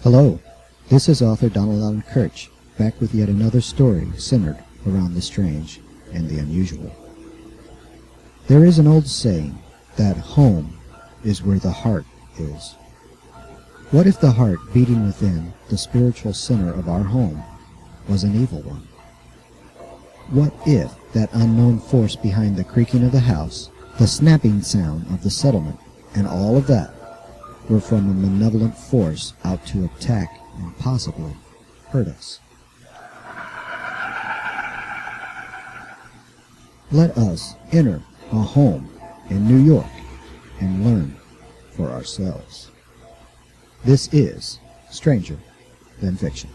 Hello, this is author Donald Allen Kirch, back with yet another story centered around the strange and the unusual. There is an old saying that home is where the heart is. What if the heart beating within the spiritual center of our home was an evil one? What if that unknown force behind the creaking of the house, the snapping sound of the settlement, and all of that were from a malevolent force out to attack and possibly hurt us? Let us enter a home in New York and learn for ourselves. This is Stranger Than Fiction.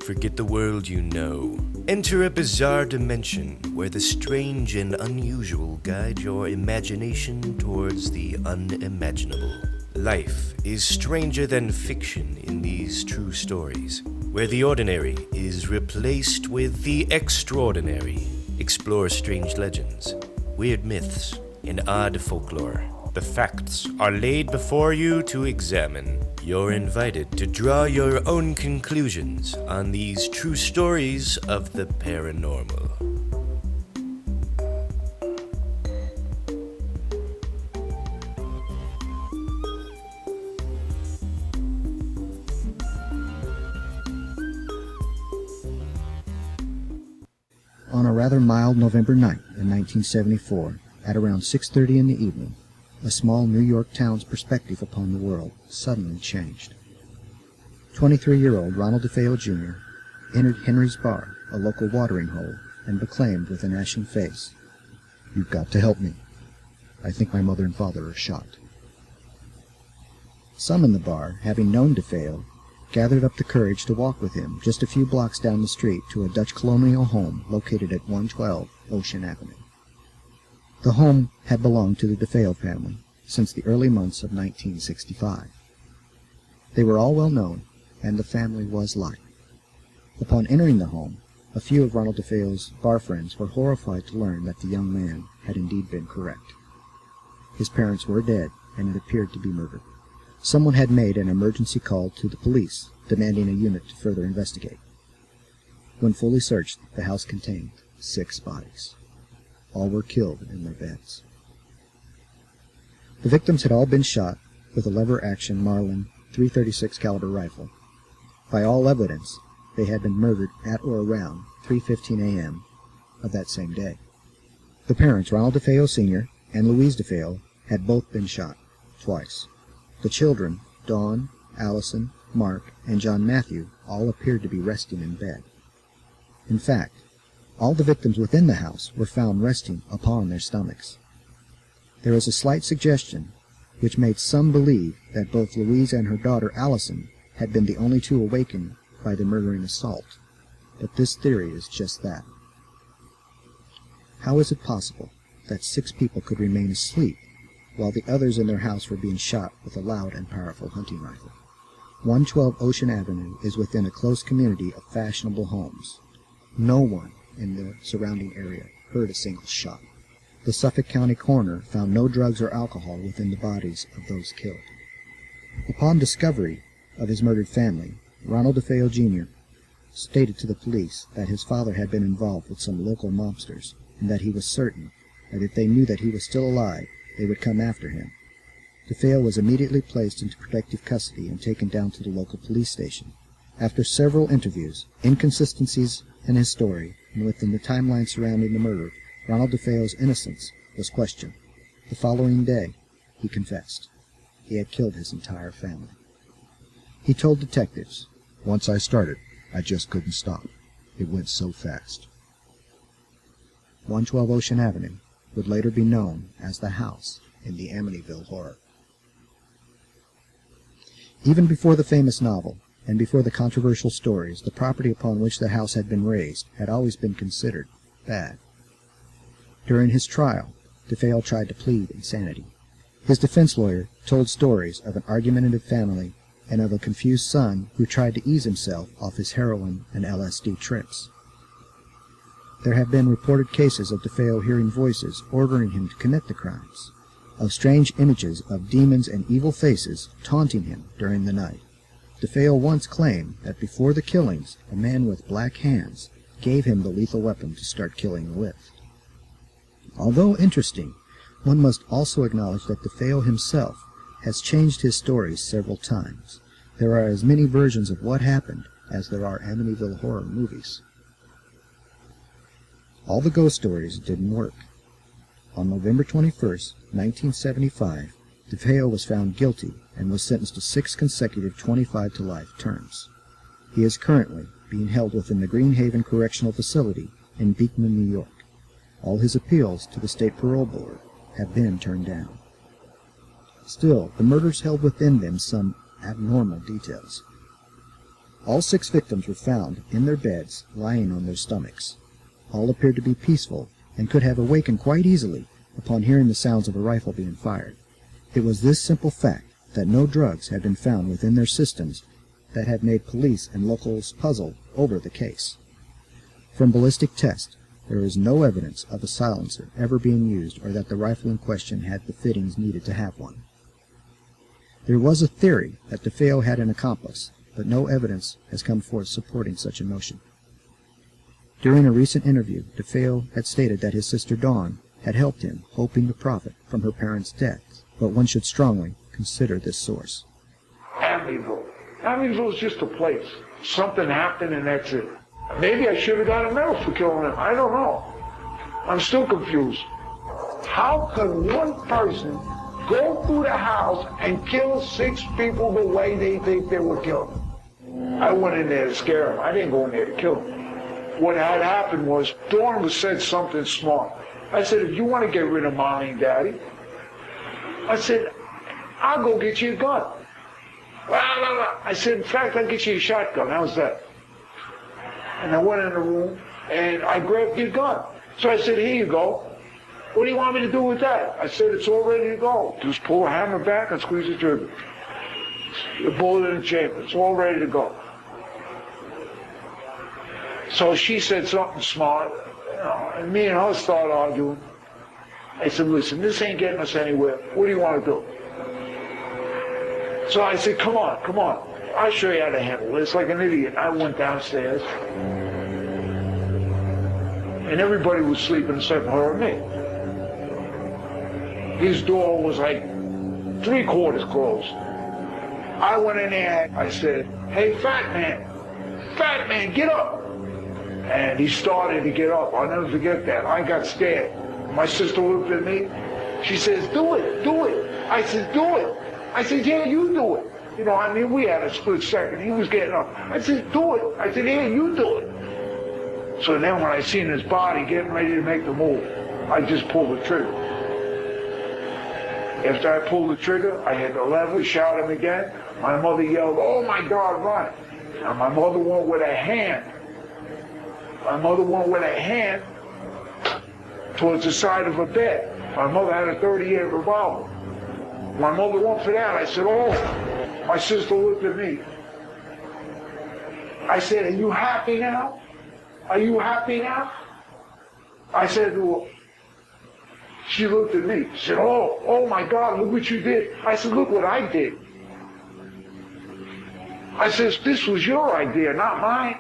Forget the world you know. Enter a bizarre dimension where the strange and unusual guide your imagination towards the unimaginable. Life is stranger than fiction in these true stories, where the ordinary is replaced with the extraordinary. Explore strange legends, weird myths, and odd folklore. The facts are laid before you to examine. You're invited to draw your own conclusions on these true stories of the paranormal. On a rather mild November night in 1974, at around 6:30 in the evening, a small New York town's perspective upon the world suddenly changed. 23-year-old Ronald DeFeo Jr. entered Henry's Bar, a local watering hole, and proclaimed with an ashen face, "You've got to help me. I think my mother and father are shot." Some in the bar, having known DeFeo, gathered up the courage to walk with him just a few blocks down the street to a Dutch colonial home located at 112 Ocean Avenue. The home had belonged to the DeFeo family since the early months of 1965. They were all well known, and the family was liked. Upon entering the home, a few of Ronald DeFeo's bar friends were horrified to learn that the young man had indeed been correct. His parents were dead, and it appeared to be murder. Someone had made an emergency call to the police, demanding a unit to further investigate. When fully searched, the house contained 6 bodies. All were killed in their beds. The victims had all been shot with a lever-action Marlin .336 caliber rifle. By all evidence, they had been murdered at or around 3:15 a.m. of that same day. The parents, Ronald DeFeo Sr. and Louise DeFeo, had both been shot, twice. The children, Dawn, Allison, Mark, and John Matthew, all appeared to be resting in bed. In fact, all the victims within the house were found resting upon their stomachs. There was a slight suggestion which made some believe that both Louise and her daughter Allison had been the only two awakened by the murdering assault, but this theory is just that. How is it possible that 6 people could remain asleep while the others in their house were being shot with a loud and powerful hunting rifle? 112 Ocean Avenue is within a close community of fashionable homes. No one in the surrounding area heard a single shot. The Suffolk County coroner found no drugs or alcohol within the bodies of those killed. Upon discovery of his murdered family, Ronald DeFeo Jr. stated to the police that his father had been involved with some local mobsters, and that he was certain that if they knew that he was still alive, they would come after him. DeFeo was immediately placed into protective custody and taken down to the local police station. After several interviews, inconsistencies in his story, and within the timeline surrounding the murder, Ronald DeFeo's innocence was questioned. The following day, he confessed. He had killed his entire family. He told detectives, "Once I started, I just couldn't stop. It went so fast." 112 Ocean Avenue would later be known as the house in the Amityville Horror. Even before the famous novel, and before the controversial stories, the property upon which the house had been raised had always been considered bad. During his trial, DeFeo tried to plead insanity. His defense lawyer told stories of an argumentative family and of a confused son who tried to ease himself off his heroin and LSD trips. There have been reported cases of DeFeo hearing voices ordering him to commit the crimes. of strange images of demons and evil faces taunting him during the night. DeFeo once claimed that before the killings, a man with black hands gave him the lethal weapon to start killing with. Although interesting, one must also acknowledge that DeFeo himself has changed his stories several times. There are as many versions of what happened as there are Amityville horror movies. All the ghost stories didn't work. On November 21st, 1975, DeFeo was found guilty and was sentenced to 6 consecutive 25-to-life terms. He is currently being held within the Greenhaven Correctional Facility in Beekman, New York. All his appeals to the State Parole Board have been turned down. Still, the murders held within them some abnormal details. All 6 victims were found in their beds, lying on their stomachs. All appeared to be peaceful and could have awakened quite easily upon hearing the sounds of a rifle being fired. It was this simple fact that no drugs had been found within their systems that had made police and locals puzzle over the case. From ballistic tests, there is no evidence of a silencer ever being used or that the rifle in question had the fittings needed to have one. There was a theory that DeFeo had an accomplice, but no evidence has come forth supporting such a notion. During a recent interview, DeFeo had stated that his sister Dawn had helped him, hoping to profit from her parents' death, but one should strongly consider this source. Amityville. Amityville is just a place. Something happened and that's it. Maybe I should have got a medal for killing him. I don't know. I'm still confused. How could one person go through the house and kill 6 people the way they think they were killed? I went in there to scare him. I didn't go in there to kill him. What had happened was, Dawn said something smart. I said, if you want to get rid of Mommy and Daddy, I said, I'll go get you a gun. I said, in fact, I'll get you a shotgun. How's that? And I went in the room, and I grabbed your gun. So I said, here you go. What do you want me to do with that? I said, it's all ready to go. Just pull the hammer back and squeeze the trigger. The bullet in the chamber. It's all ready to go. So she said something smart, and me and her started arguing. I said, listen, this ain't getting us anywhere. What do you want to do? So I said, come on. I'll show you how to handle this. Like an idiot. I went downstairs, and everybody was sleeping except her and me. His door was like 3/4 closed. I went in there, I said, hey, fat man, get up. And he started to get up. I'll never forget that. I got scared. My sister looked at me. She says, do it. I said, do it. I said, yeah, you do it. You know, I mean, we had a split second. He was getting up. I said, do it. I said, yeah, you do it. So then when I seen his body getting ready to make the move, I just pulled the trigger. After I pulled the trigger, I hit the lever, shot him again. My mother yelled, oh my God, run. And my mother went with a hand. Towards the side of her bed. My mother had a .38 revolver. My mother went for that. I said, oh. My sister looked at me. I said, are you happy now? I said to her. She looked at me. She said, oh my God, look what you did. I said, look what I did. I said, this was your idea, not mine.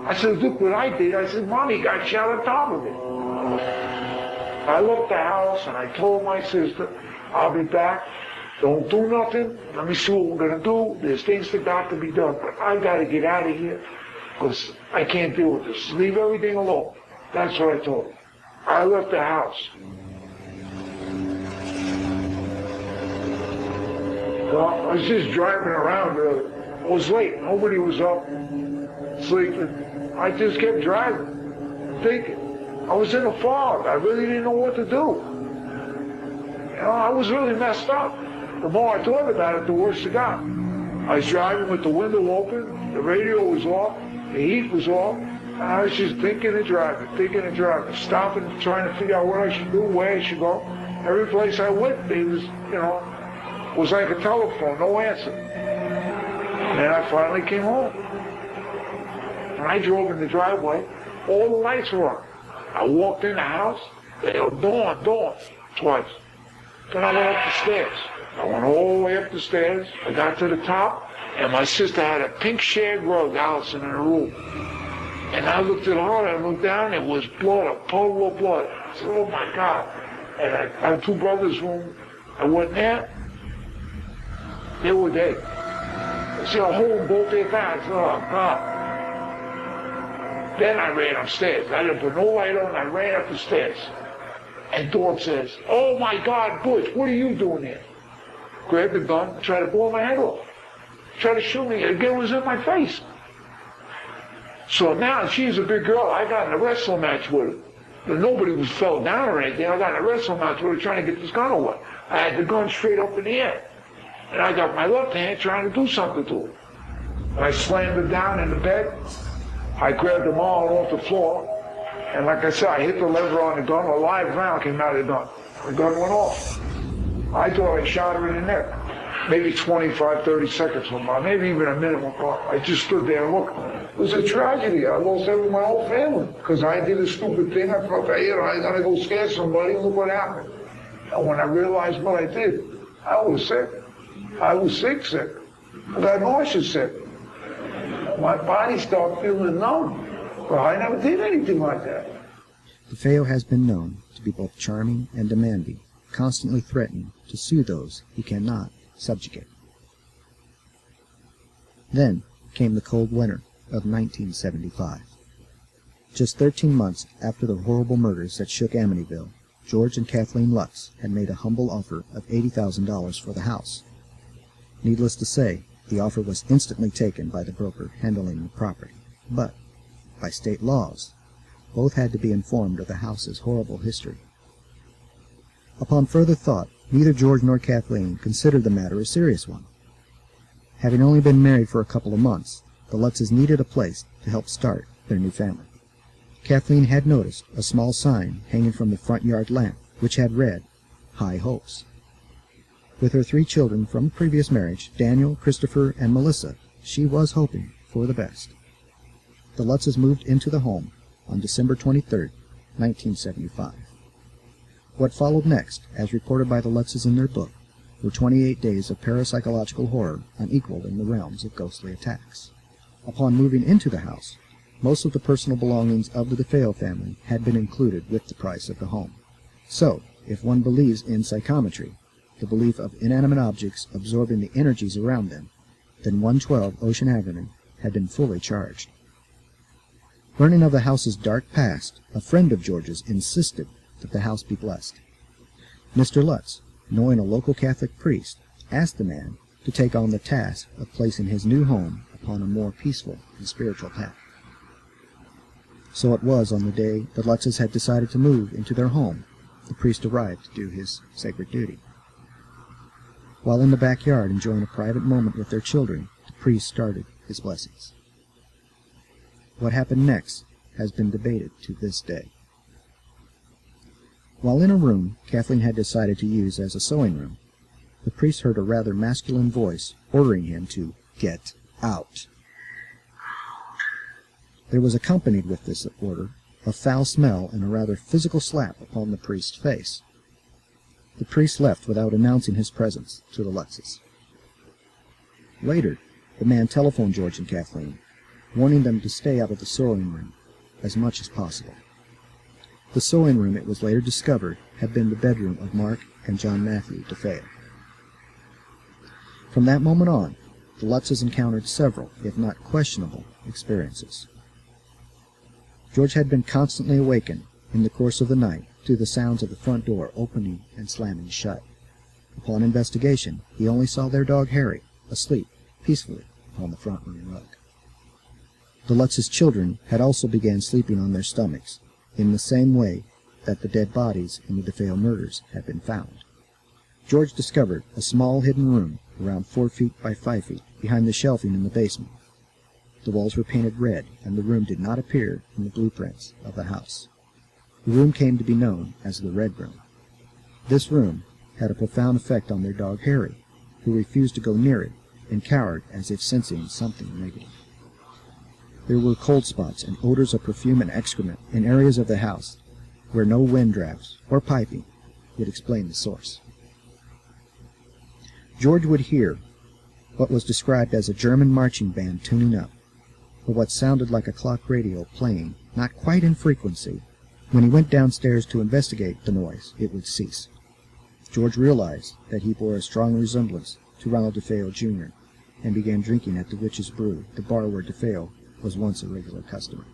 I said, look what I did. I said, Mommy got shot on top of it. I left the house and I told my sister, I'll be back. Don't do nothing. Let me see what we're going to do. There's things that got to be done. But I got to get out of here because I can't deal with this. Leave everything alone. That's what I told her. I left the house. Well, I was just driving around. It was late. Nobody was up, sleeping. I just kept driving, thinking. I was in a fog. I really didn't know what to do. You know, I was really messed up. The more I thought about it, the worse it got. I was driving with the window open, the radio was off, the heat was off, and I was just thinking and driving, stopping, trying to figure out what I should do, where I should go. Every place I went, it was, was like a telephone, no answer. And then I finally came home. When I drove in the driveway, all the lights were on. I walked in the house, they were dawn, twice. Then I went up the stairs. I went all the way up the stairs. I got to the top, and my sister had a pink shag rug, Allison, in her room. And I looked at her, and I looked down, it was blood, a puddle of blood. I said, oh my God. And I had two brothers' room. I went there. They were dead. I see a hole in both their thighs. Oh God. Then I ran upstairs. I didn't put no light on. I ran up the stairs. And Dawn says, oh my God, Butch, what are you doing here? Grabbed the gun, tried to blow my head off. Tried to shoot me. Again, it was in my face. So now she's a big girl. I got in a wrestling match with her. But nobody was fell down or anything. I got in a wrestling match with her trying to get this gun away. I had the gun straight up in the air. And I got my left hand trying to do something to her. I slammed her down in the bed. I grabbed them all off the floor. And like I said, I hit the lever on the gun. A live round came out of the gun. The gun went off. I thought I shot her in the neck. Maybe 25, 30 seconds went by. Maybe even a minute went by. I just stood there and looked. It was a tragedy. I lost my whole family. Because I did a stupid thing. I thought, I gotta go scare somebody. Look what happened. And when I realized what I did, I was sick. I was sick. I got nauseous sick. My body started feeling numb. But I never did anything like that. DeFeo has been known to be both charming and demanding, constantly threatening to sue those he cannot subjugate. Then came the cold winter of 1975. Just 13 months after the horrible murders that shook Amityville, George and Kathleen Lutz had made a humble offer of $80,000 for the house. Needless to say, the offer was instantly taken by the broker handling the property. But, by state laws, both had to be informed of the house's horrible history. Upon further thought, neither George nor Kathleen considered the matter a serious one. Having only been married for a couple of months, the Lutzes needed a place to help start their new family. Kathleen had noticed a small sign hanging from the front yard lamp, which had read, High Hopes. With her 3 children from a previous marriage, Daniel, Christopher, and Melissa, she was hoping for the best. The Lutzes moved into the home on December 23, 1975. What followed next, as reported by the Lutzes in their book, were 28 days of parapsychological horror unequaled in the realms of ghostly attacks. Upon moving into the house, most of the personal belongings of the DeFeo family had been included with the price of the home. So, if one believes in psychometry, the belief of inanimate objects absorbing the energies around them, then 112 Ocean Avenue had been fully charged. Learning of the house's dark past, a friend of George's insisted that the house be blessed. Mr. Lutz, knowing a local Catholic priest, asked the man to take on the task of placing his new home upon a more peaceful and spiritual path. So it was on the day the Lutzes had decided to move into their home, the priest arrived to do his sacred duty. While in the backyard enjoying a private moment with their children, the priest started his blessings. What happened next has been debated to this day. While in a room Kathleen had decided to use as a sewing room, the priest heard a rather masculine voice ordering him to get out. There was accompanied with this order a foul smell and a rather physical slap upon the priest's face. The priest left without announcing his presence to the Lutzes. Later, the man telephoned George and Kathleen, warning them to stay out of the sewing room as much as possible. The sewing room, it was later discovered, had been the bedroom of Mark and John Matthew DeFeo. From that moment on, the Lutzes encountered several, if not questionable, experiences. George had been constantly awakened in the course of the night to the sounds of the front door opening and slamming shut. Upon investigation, he only saw their dog Harry, asleep peacefully upon the front room rug. The Lutzes' children had also began sleeping on their stomachs, in the same way that the dead bodies in the DeFeo murders had been found. George discovered a small hidden room around 4 feet by 5 feet behind the shelving in the basement. The walls were painted red, and the room did not appear in the blueprints of the house. The room came to be known as the Red Room. This room had a profound effect on their dog Harry, who refused to go near it and cowered as if sensing something negative. There were cold spots and odors of perfume and excrement in areas of the house where no wind drafts or piping would explain the source. George would hear what was described as a German marching band tuning up, or what sounded like a clock radio playing, not quite in frequency. When he went downstairs to investigate the noise, it would cease. George realized that he bore a strong resemblance to Ronald DeFeo Jr. and began drinking at the Witch's Brew, the bar where DeFeo was once a regular customer.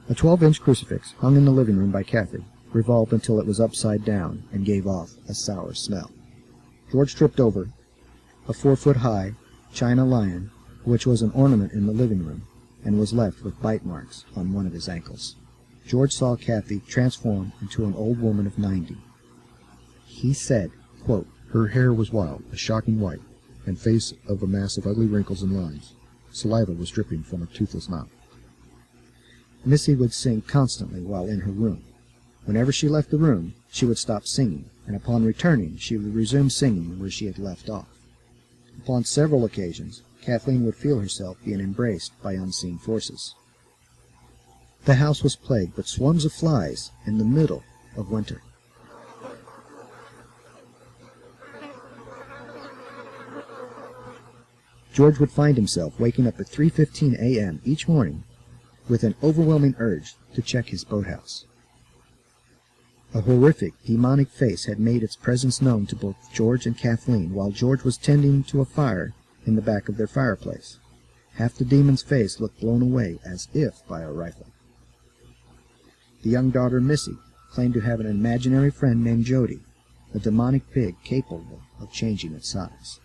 A 12-inch crucifix hung in the living room by Kathy revolved until it was upside down and gave off a sour smell. George tripped over a 4-foot-high china lion, which was an ornament in the living room, and was left with bite marks on one of his ankles. George saw Kathy transform into an old woman of 90. He said, quote, "Her hair was wild, a shocking white, and face of a mass of ugly wrinkles and lines. Saliva was dripping from her toothless mouth." Missy would sing constantly while in her room. Whenever she left the room, she would stop singing, and upon returning she would resume singing where she had left off. Upon several occasions, Kathleen would feel herself being embraced by unseen forces. The house was plagued with swarms of flies in the middle of winter. George would find himself waking up at 3:15 a.m. each morning with an overwhelming urge to check his boathouse. A horrific, demonic face had made its presence known to both George and Kathleen while George was tending to a fire in the back of their fireplace. Half the demon's face looked blown away as if by a rifle. The young daughter, Missy, claimed to have an imaginary friend named Jody, a demonic pig capable of changing its size.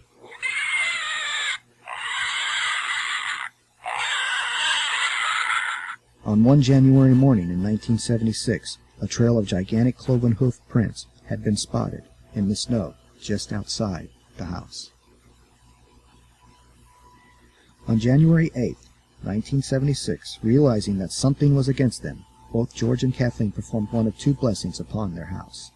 On one January morning in 1976, a trail of gigantic cloven hoof prints had been spotted in the snow just outside the house. On January 8, 1976, realizing that something was against them, both George and Kathleen performed one of two blessings upon their house.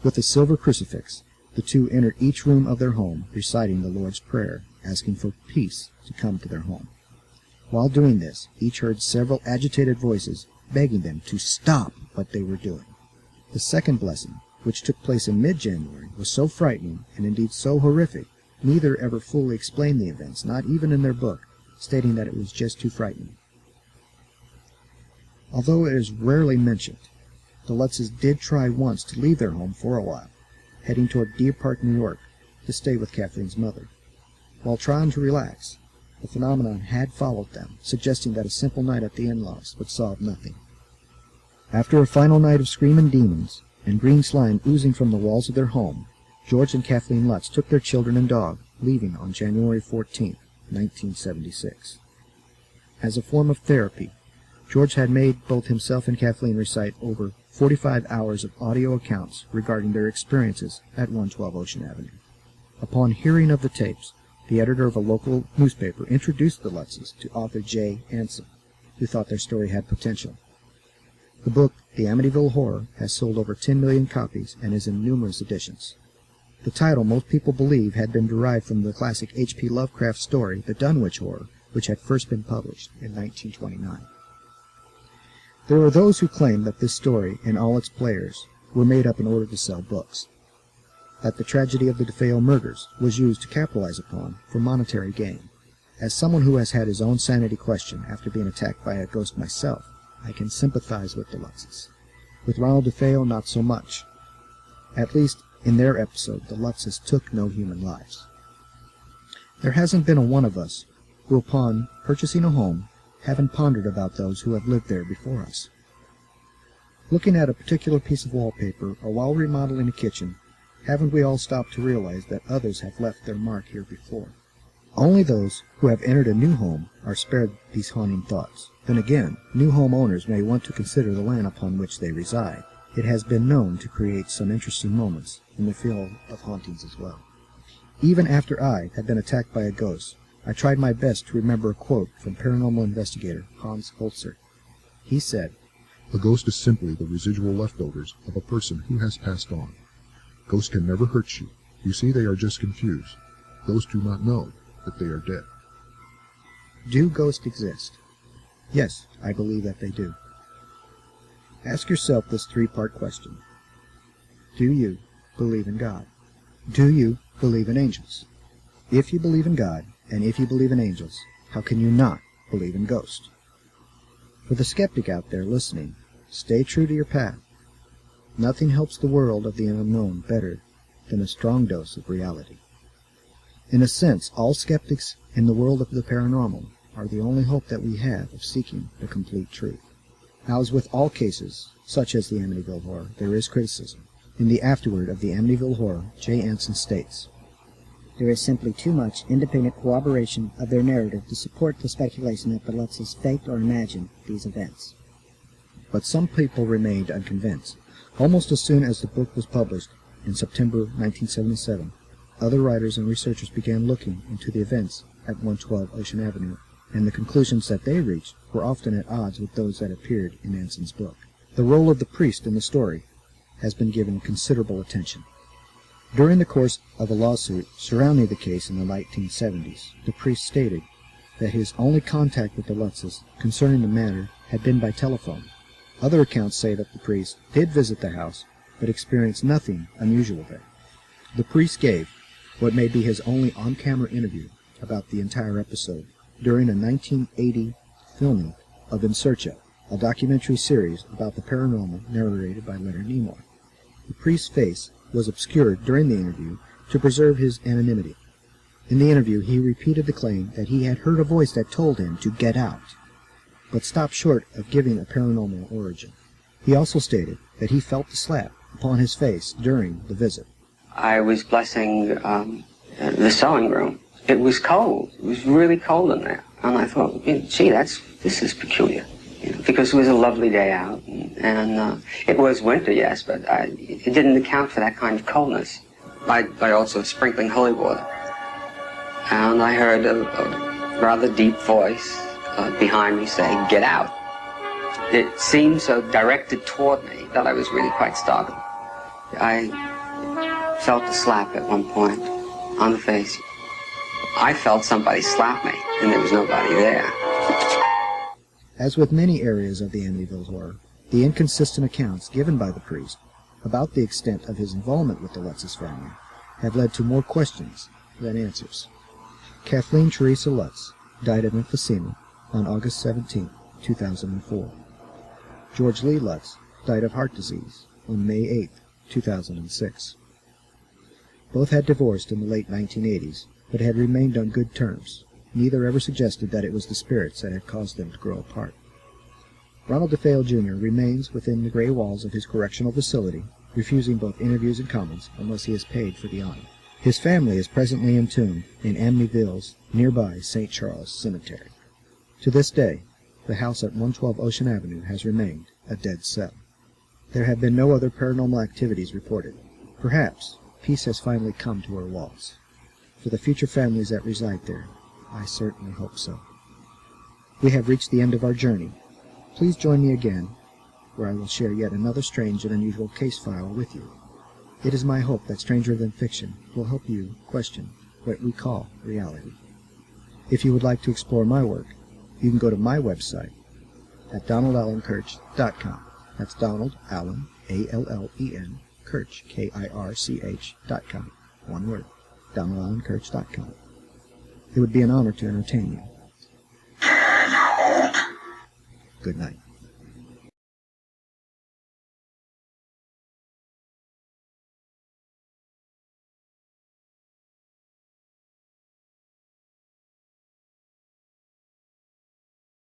With a silver crucifix, the two entered each room of their home, reciting the Lord's Prayer, asking for peace to come to their home. While doing this, each heard several agitated voices begging them to stop what they were doing. The second blessing, which took place in mid-January, was so frightening and indeed so horrific, neither ever fully explained the events, not even in their book, stating that it was just too frightening. Although it is rarely mentioned, the Lutzes did try once to leave their home for a while, heading toward Deer Park, New York, to stay with Kathleen's mother. While trying to relax, the phenomenon had followed them, suggesting that a simple night at the in-laws would solve nothing. After a final night of screaming demons and green slime oozing from the walls of their home, George and Kathleen Lutz took their children and dog, leaving on January 14, 1976. As a form of therapy, George had made both himself and Kathleen recite over 45 hours of audio accounts regarding their experiences at 112 Ocean Avenue. Upon hearing of the tapes, the editor of a local newspaper introduced the Lutzes to author Jay Anson, who thought their story had potential. The book, The Amityville Horror, has sold over 10 million copies and is in numerous editions. The title, most people believe, had been derived from the classic H.P. Lovecraft story, The Dunwich Horror, which had first been published in 1929. There are those who claim that this story and all its players were made up in order to sell books, that the tragedy of the DeFeo murders was used to capitalize upon for monetary gain. As someone who has had his own sanity questioned after being attacked by a ghost myself, I can sympathize with the Lutzes. With Ronald DeFeo, not so much. At least, in their episode, the Lutzes took no human lives. There hasn't been a one of us who, upon purchasing a home, haven't pondered about those who have lived there before us. Looking at a particular piece of wallpaper, or while remodeling a kitchen, haven't we all stopped to realize that others have left their mark here before? Only those who have entered a new home are spared these haunting thoughts. Then again, new homeowners may want to consider the land upon which they reside. It has been known to create some interesting moments in the field of hauntings as well. Even after I had been attacked by a ghost, I tried my best to remember a quote from paranormal investigator Hans Holzer. He said, "A ghost is simply the residual leftovers of a person who has passed on. Ghosts can never hurt you. You see, they are just confused. Ghosts do not know that they are dead." Do ghosts exist? Yes, I believe that they do. Ask yourself this three-part question. Do you believe in God? Do you believe in angels? If you believe in God, and if you believe in angels, how can you not believe in ghosts? For the skeptic out there listening, stay true to your path. Nothing helps the world of the unknown better than a strong dose of reality. In a sense, all skeptics in the world of the paranormal are the only hope that we have of seeking the complete truth. Now, as with all cases, such as the Amityville Horror, there is criticism. In the afterword of the Amityville Horror, Jay Anson states, There is simply too much independent corroboration of their narrative to support the speculation that the Lutzes faked or imagined these events. But some people remained unconvinced. Almost as soon as the book was published, in September 1977, other writers and researchers began looking into the events at 112 Ocean Avenue, and the conclusions that they reached were often at odds with those that appeared in Anson's book. The role of the priest in the story has been given considerable attention. During the course of a lawsuit surrounding the case in the 1970s, the priest stated that his only contact with the Lutzes concerning the matter had been by telephone. Other accounts say that the priest did visit the house, but experienced nothing unusual there. The priest gave what may be his only on-camera interview about the entire episode during a 1980 filming of In Search Of, a documentary series about the paranormal narrated by Leonard Nimoy. The priest's face was obscured during the interview to preserve his anonymity. In the interview, he repeated the claim that he had heard a voice that told him to get out, but stopped short of giving a paranormal origin. He also stated that he felt the slap upon his face during the visit. I was blessing the sewing room. It was cold. It was really cold in there. And I thought, gee, this is peculiar. Because it was a lovely day out. And it was winter, yes, but it didn't account for that kind of coldness. I also was sprinkling holy water. And I heard a rather deep voice behind me say, get out. It seemed so directed toward me that I was really quite startled. I felt a slap at one point on the face. I felt somebody slap me, and there was nobody there. As with many areas of the Amityville Horror, the inconsistent accounts given by the priest about the extent of his involvement with the Lutzes family have led to more questions than answers. Kathleen Teresa Lutz died of emphysema on August 17, 2004. George Lee Lutz died of heart disease on May 8, 2006. Both had divorced in the late 1980s, but had remained on good terms. Neither ever suggested that it was the spirits that had caused them to grow apart. Ronald DeFeo Jr. remains within the gray walls of his correctional facility, refusing both interviews and comments unless he is paid for the honor. His family is presently entombed in Amityville's nearby St. Charles Cemetery. To this day, the house at 112 Ocean Avenue has remained a dead cell. There have been no other paranormal activities reported. Perhaps peace has finally come to our walls. For the future families that reside there, I certainly hope so. We have reached the end of our journey. Please join me again, where I will share yet another strange and unusual case file with you. It is my hope that Stranger Than Fiction will help you question what we call reality. If you would like to explore my work, you can go to my website at donaldallenkirch.com. That's Donald Allen, A-L-L-E-N, Kirch, K-I-R-C-H.com. One word, donaldallenkirch.com. It would be an honor to entertain you. Good night.